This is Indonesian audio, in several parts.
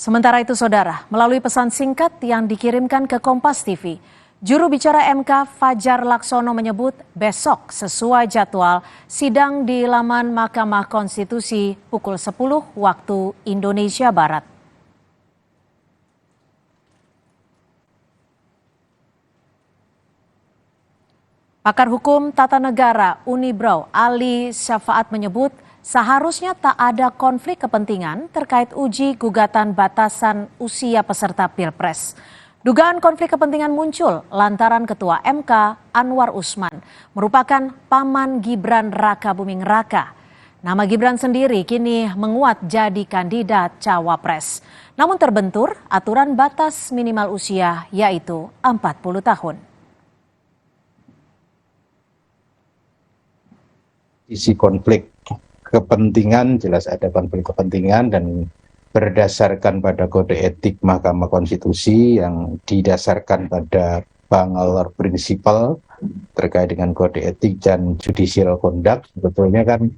Sementara itu, Saudara, melalui pesan singkat yang dikirimkan ke Kompas TV, juru bicara MK Fajar Laksono menyebut besok sesuai jadwal sidang di laman Mahkamah Konstitusi pukul 10 waktu Indonesia Barat. Pakar Hukum Tata Negara Unibrau Ali Syafaat menyebut seharusnya tak ada konflik kepentingan terkait uji gugatan batasan usia peserta Pilpres. Dugaan konflik kepentingan muncul lantaran Ketua MK Anwar Usman merupakan paman Gibran Raka Buming Raka. Nama Gibran sendiri kini menguat jadi kandidat cawapres. Namun terbentur aturan batas minimal usia yaitu 40 tahun. Isi konflik kepentingan, jelas ada konflik kepentingan dan berdasarkan pada kode etik Mahkamah Konstitusi yang didasarkan pada Bangalore Principle terkait dengan kode etik dan judicial conduct. Sebetulnya kan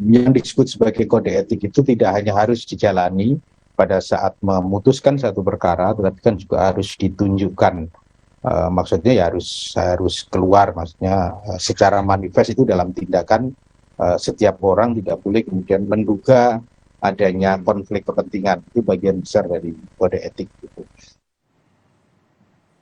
yang disebut sebagai kode etik itu tidak hanya harus dijalani pada saat memutuskan satu perkara, tetapi kan juga harus ditunjukkan. Maksudnya ya harus keluar, maksudnya secara manifest itu dalam tindakan setiap orang tidak boleh kemudian menduga adanya konflik kepentingan. Itu bagian besar dari kode etik.